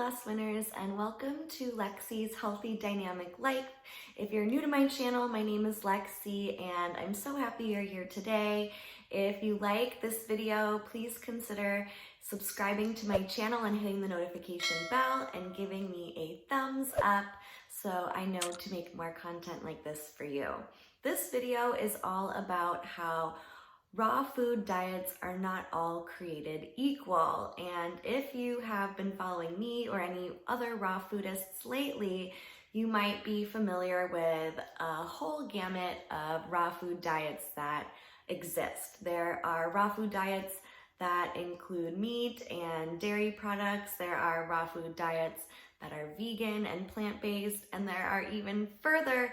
loss winners, and welcome to Lexi's Healthy Dynamic Life. If you're new to my channel, my name is Lexi and I'm so happy you're here today. If you like this video, please consider subscribing to my channel and hitting the notification bell and giving me a thumbs up so I know to make more content like this for you. This video is all about how raw food diets are not all created equal, and if you have been following me or any other raw foodists lately, you might be familiar with a whole gamut of raw food diets that exist. There are raw food diets that include meat and dairy products. There are raw food diets that are vegan and plant-based, and there are even further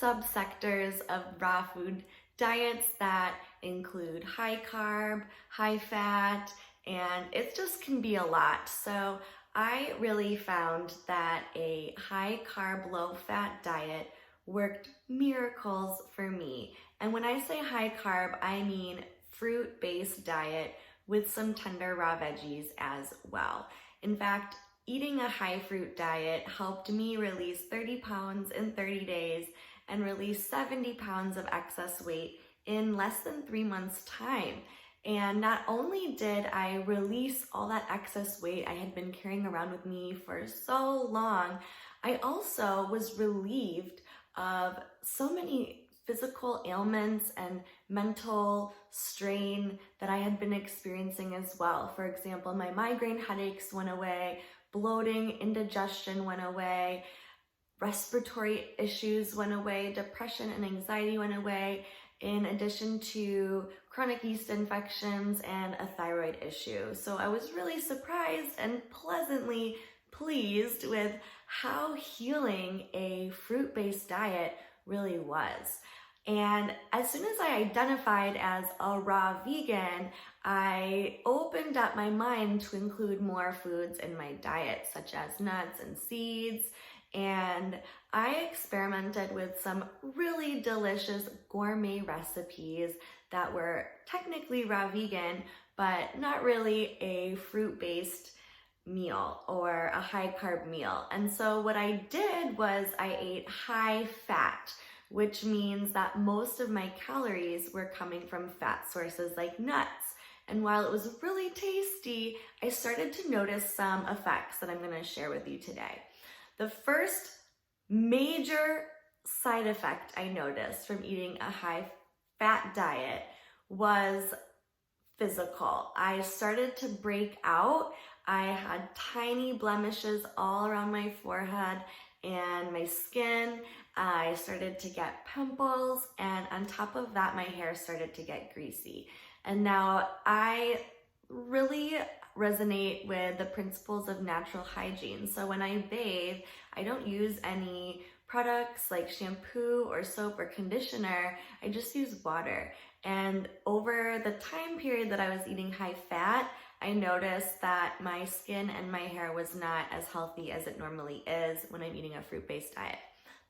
subsectors of raw food diets that include high carb, high fat, and it just can be a lot. So I really found that a high carb, low fat diet worked miracles for me. And when I say high carb, I mean fruit-based diet with some tender raw veggies as well. In fact, eating a high fruit diet helped me release 30 pounds in 30 days and release 70 pounds of excess weight in less than 3 months' time. And not only did I release all that excess weight I had been carrying around with me for so long, I also was relieved of so many physical ailments and mental strain that I had been experiencing as well. For example, my migraine headaches went away, bloating, indigestion went away, respiratory issues went away, depression and anxiety went away, in addition to chronic yeast infections and a thyroid issue. So I was really surprised and pleasantly pleased with how healing a fruit-based diet really was. And as soon as I identified as a raw vegan, I opened up my mind to include more foods in my diet, such as nuts and seeds. And I experimented with some really delicious gourmet recipes that were technically raw vegan, but not really a fruit-based meal or a high carb meal. And so what I did was I ate high fat, which means that most of my calories were coming from fat sources like nuts. And while it was really tasty, I started to notice some effects that I'm going to share with you today. The first major side effect I noticed from eating a high fat diet was physical. I started to break out. I had tiny blemishes all around my forehead and my skin. I started to get pimples, and on top of that, my hair started to get greasy. And now I really resonate with the principles of natural hygiene. So when I bathe, I don't use any products like shampoo or soap or conditioner. I just use water. And over the time period that I was eating high fat, I noticed that my skin and my hair was not as healthy as it normally is when I'm eating a fruit-based diet.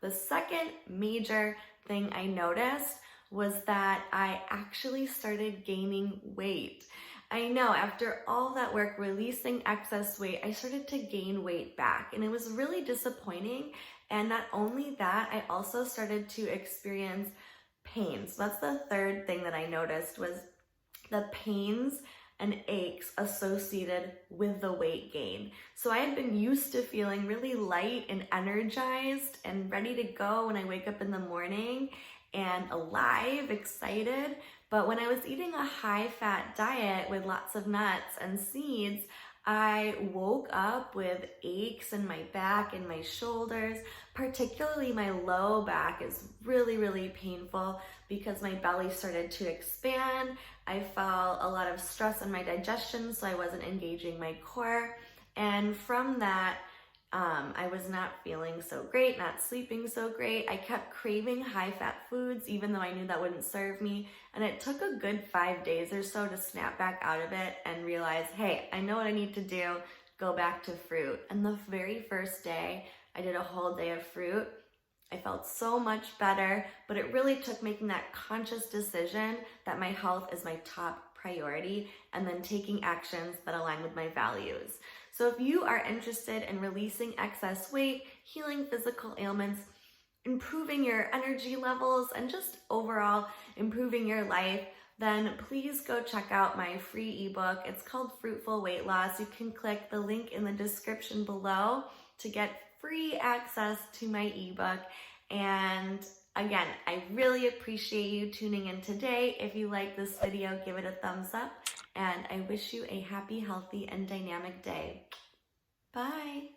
The second major thing I noticed was that I actually started gaining weight. I know, after all that work releasing excess weight, I started to gain weight back, and it was really disappointing. And not only that, I also started to experience pain. So that's the third thing that I noticed, was the pains and aches associated with the weight gain. So I had been used to feeling really light and energized and ready to go when I wake up in the morning and alive, excited. But when I was eating a high-fat diet with lots of nuts and seeds, I woke up with aches in my back and my shoulders. Particularly my low back is really, really painful because my belly started to expand. I felt a lot of stress on my digestion, so I wasn't engaging my core. And from that, I was not feeling so great, not sleeping so great. I kept craving high-fat foods, even though I knew that wouldn't serve me. And it took a good 5 days or so to snap back out of it and realize, hey, I know what I need to do, go back to fruit. And the very first day, I did a whole day of fruit. I felt so much better, but it really took making that conscious decision that my health is my top priority and then taking actions that align with my values. So if you are interested in releasing excess weight, healing physical ailments, improving your energy levels, and just overall improving your life, then please go check out my free ebook. It's called Fruitful Weight Loss. You can click the link in the description below to get free access to my ebook. And again, I really appreciate you tuning in today. If you like this video, give it a thumbs up, and I wish you a happy, healthy, and dynamic day. Bye.